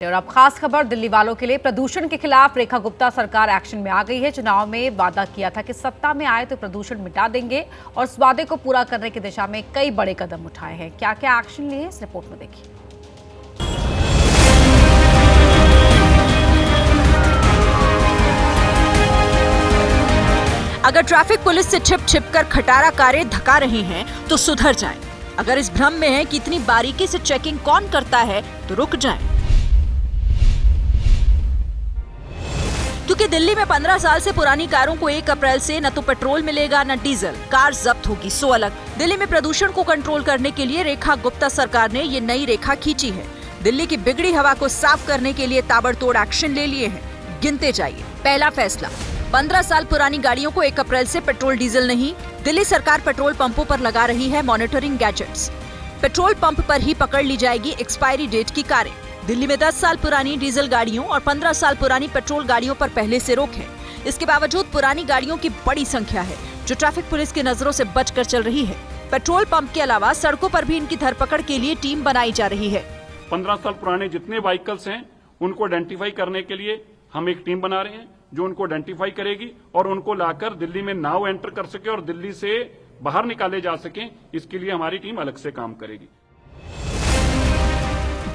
और अब खास खबर दिल्ली वालों के लिए। प्रदूषण के खिलाफ रेखा गुप्ता सरकार एक्शन में आ गई है। चुनाव में वादा किया था कि सत्ता में आए तो प्रदूषण मिटा देंगे और इस वादे को पूरा करने की दिशा में कई बड़े कदम उठाए हैं। क्या क्या एक्शन लिए इस रिपोर्ट में देखिए। अगर ट्रैफिक पुलिस से छिप छिप कर खटारा कारें धका रहे हैं तो सुधर जाएं। अगर इस भ्रम में है कि इतनी बारीकी से चेकिंग कौन करता है तो रुक जाएं। क्योंकि दिल्ली में 15 साल से पुरानी कारों को 1 अप्रैल से न तो पेट्रोल मिलेगा न डीजल, कार जब्त होगी सो अलग। दिल्ली में प्रदूषण को कंट्रोल करने के लिए रेखा गुप्ता सरकार ने ये नई रेखा खींची है। दिल्ली की बिगड़ी हवा को साफ करने के लिए ताबड़तोड़ एक्शन ले लिए हैं। गिनते जाइए। पहला फैसला, 15 साल पुरानी गाड़ियों को 1 अप्रैल से पेट्रोल डीजल नहीं। दिल्ली सरकार पेट्रोल पंपों पर लगा रही है मॉनिटरिंग गैजेट्स। पेट्रोल पंप पर ही पकड़ ली जाएगी एक्सपायरी डेट की कारें। दिल्ली में 10 साल पुरानी डीजल गाड़ियों और 15 साल पुरानी पेट्रोल गाड़ियों पर पहले से रोक है। इसके बावजूद पुरानी गाड़ियों की बड़ी संख्या है जो ट्रैफिक पुलिस की नजरों से बचकर चल रही है। पेट्रोल पंप के अलावा सड़कों पर भी इनकी धरपकड़ के लिए टीम बनाई जा रही है। 15 साल पुराने जितने व्हीकल्स हैं उनको आइडेंटिफाई करने के लिए हम एक टीम बना रहे हैं जो उनको आइडेंटिफाई करेगी और उनको लाकर दिल्ली में नाउ एंटर कर सके और दिल्ली से बाहर निकाले जा सके। इसके लिए हमारी टीम अलग से काम करेगी।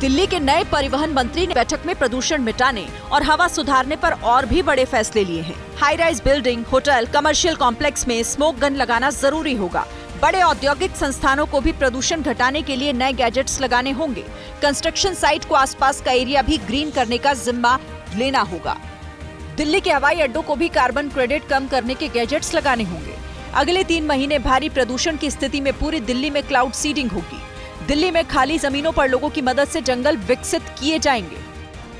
दिल्ली के नए परिवहन मंत्री ने बैठक में प्रदूषण मिटाने और हवा सुधारने पर और भी बड़े फैसले लिए हैं। High rise building, hotel, commercial complex में स्मोक गन लगाना जरूरी होगा। बड़े औद्योगिक संस्थानों को भी प्रदूषण घटाने के लिए नए गैजेट्स लगाने होंगे। कंस्ट्रक्शन साइट को आसपास का एरिया भी ग्रीन करने का जिम्मा लेना होगा। दिल्ली के हवाई अड्डों को भी कार्बन क्रेडिट कम करने के गैजेट्स लगाने होंगे। अगले 3 महीने भारी प्रदूषण की स्थिति में पूरी दिल्ली में क्लाउड सीडिंग होगी। दिल्ली में खाली जमीनों पर लोगों की मदद से जंगल विकसित किए जाएंगे।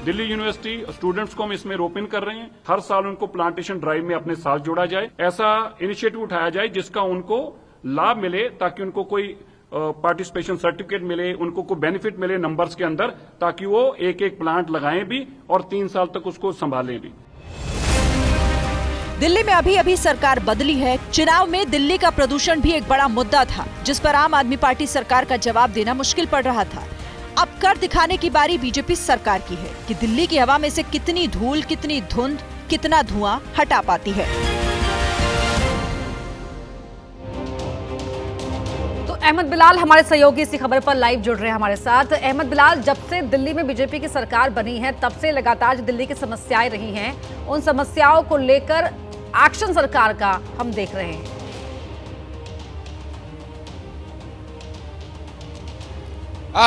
दिल्ली यूनिवर्सिटी स्टूडेंट्स को हम इसमें रोप इन कर रहे हैं। हर साल उनको प्लांटेशन ड्राइव में अपने साथ जोड़ा जाए। ऐसा इनिशिएटिव उठाया जाए जिसका उनको लाभ मिले, ताकि उनको कोई पार्टिसिपेशन सर्टिफिकेट मिले, उनको कोई बेनिफिट मिले नंबर्स के अंदर, ताकि वो एक एक प्लांट लगाएं भी और 3 साल तक उसको संभालें भी। दिल्ली में अभी सरकार बदली है। चुनाव में दिल्ली का प्रदूषण भी एक बड़ा मुद्दा था जिस पर आम आदमी पार्टी सरकार का जवाब देना मुश्किल पड़ रहा था। अब कर दिखाने की बारी बीजेपी सरकार की है कि दिल्ली की हवा में से कितनी धूल, कितनी धुंध, कितना धुआं हटा पाती है। तो अहमद बिलाल हमारे सहयोगी इसी खबर पर लाइव जुड़ रहे हैं हमारे साथ। अहमद बिलाल, जब से दिल्ली में बीजेपी की सरकार बनी है तब से लगातार जो दिल्ली की समस्याएं रही हैं, उन समस्याओं को लेकर एक्शन सरकार का हम देख रहे हैं।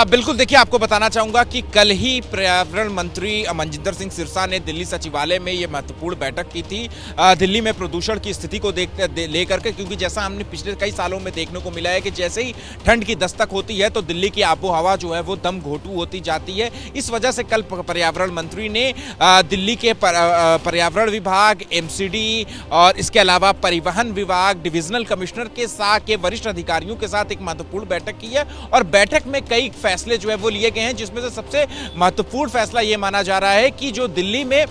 बिल्कुल, देखिए आपको बताना चाहूंगा कि कल ही पर्यावरण मंत्री मनजिंदर सिंह सिरसा ने दिल्ली सचिवालय में ये महत्वपूर्ण बैठक की थी दिल्ली में प्रदूषण की स्थिति को लेकर के, क्योंकि जैसा हमने पिछले कई सालों में देखने को मिला है कि जैसे ही ठंड की दस्तक होती है तो दिल्ली की आबो हवा जो है वो दम घोटू होती जाती है। इस वजह से कल पर्यावरण मंत्री ने दिल्ली के पर्यावरण विभाग, MCD और इसके अलावा परिवहन विभाग, डिविजनल कमिश्नर के वरिष्ठ अधिकारियों के साथ एक महत्वपूर्ण बैठक की है और बैठक में कई फैसले जो है वो लिए गए हैं, जिसमें से सबसे महत्वपूर्ण फैसला ये माना जा रहा है कि जो दिल्ली में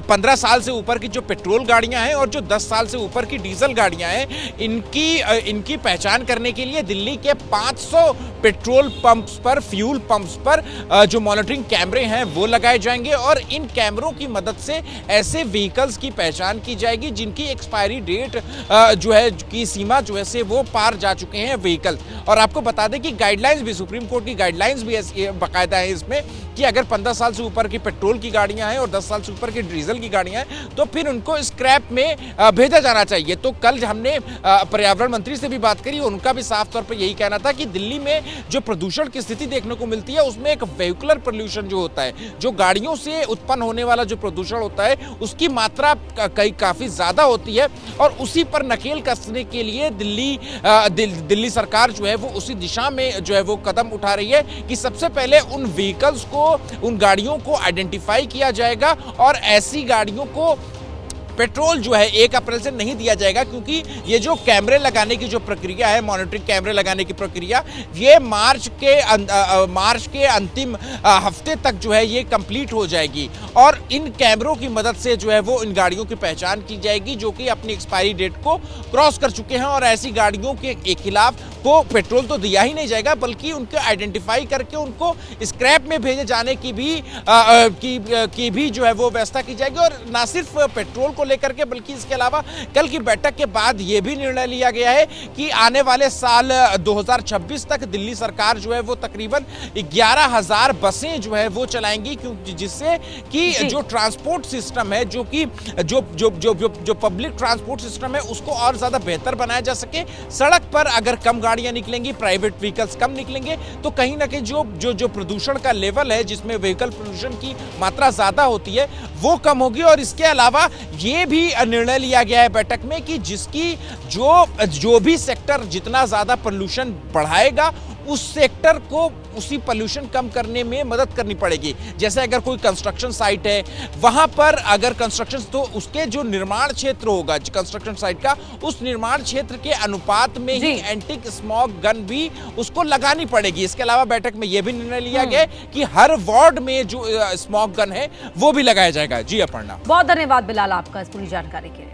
15 साल से ऊपर की जो पेट्रोल गाड़ियां हैं और जो 10 साल से ऊपर की डीजल गाड़ियां हैं, इनकी पहचान करने के लिए दिल्ली के 500 पेट्रोल पंप्स पर, फ्यूल पंप्स पर जो मॉनिटरिंग कैमरे हैं वो लगाए जाएंगे और इन कैमरों की मदद से ऐसे व्हीकल्स की पहचान की जाएगी जिनकी एक्सपायरी डेट जो है की सीमा जो है से वो पार जा चुके हैं व्हीकल। और आपको बता दें कि गाइडलाइंस भी, सुप्रीम कोर्ट की गाइडलाइंस भी बाकायदा है इसमें कि अगर 15 साल से ऊपर की पेट्रोल की गाड़ियां हैं और 10 साल से ऊपर की डीजल की गाड़ियां हैं तो फिर उनको स्क्रैप में भेजा जाना चाहिए। तो कल हमने पर्यावरण मंत्री से भी बात करी, उनका भी साफ तौर पर यही कहना था कि दिल्ली में जो प्रदूषण की स्थिति देखने को मिलती है उसमें एक व्हीकुलर पोल्यूशन जो होता है, जो गाड़ियों से उत्पन्न होने वाला जो प्रदूषण होता है उसकी मात्रा काफी ज्यादा होती है और उसी पर नकेल कसने के लिए दिल्ली सरकार जो है वो उसी दिशा में जो है वो कदम उठा रही है कि सबसे पहले उन व्हीकल्स को, उन गाड़ियों को आइडेंटिफाई किया जाएगा और ऐसी गाड़ियों को पेट्रोल जो है 1 अप्रैल से नहीं दिया जाएगा, क्योंकि ये जो कैमरे लगाने की जो प्रक्रिया है, मॉनिटरिंग कैमरे लगाने की प्रक्रिया, ये मार्च के अंतिम हफ्ते तक जो है ये कंप्लीट हो जाएगी और इन कैमरों की मदद से जो है वो इन गाड़ियों की पहचान की जाएगी जो कि अपनी एक्सपायरी डेट को क्रॉस कर चुके हैं। और ऐसी गाड़ियों के खिलाफ को पेट्रोल तो दिया ही नहीं जाएगा, बल्कि उनको आइडेंटिफाई करके उनको स्क्रैप में भेजे जाने की भी जो है वो व्यवस्था की जाएगी। और ना सिर्फ पेट्रोल को लेकर के, बल्कि इसके अलावा कल की बैठक के बाद ये भी निर्णय लिया गया है कि आने वाले साल 2026 तक दिल्ली सरकार जो है वो तकरीबन 11,000 बसें जो है वो चलाएंगी, क्योंकि जिससे कि जो ट्रांसपोर्ट सिस्टम है, जो कि जो पब्लिक ट्रांसपोर्ट सिस्टम है, उसको और ज्यादा बेहतर बनाया जा सके। सड़क पर अगर कम गाड़ियां निकलेंगी, प्राइवेट व्हीकल्स कम निकलेंगे, तो कहीं ना कहीं जो प्रदूषण का लेवल है, जिसमें व्हीकल पोल्यूशन की मात्रा ज्यादा होती है, वो कम होगी। और इसके अलावा ये भी निर्णय लिया गया है बैठक में कि जिसकी जो भी सेक्टर जितना ज्यादा पोल्यूशन बढ़ाएगा, उस सेक्टर को उसी पोल्यूशन कम करने में मदद करनी पड़ेगी। जैसे अगर कोई कंस्ट्रक्शन साइट है, वहां पर अगर कंस्ट्रक्शन, तो उसके जो निर्माण क्षेत्र होगा कंस्ट्रक्शन साइट का, उस निर्माण क्षेत्र के अनुपात में ही एंटी स्मॉग गन भी उसको लगानी पड़ेगी। इसके अलावा बैठक में यह भी निर्णय लिया गया कि हर वार्ड में जो स्मॉग गन है वो भी लगाया जाएगा। जी अपर्णा, बहुत धन्यवाद बिलाल आपका इस पूरी जानकारी के लिए।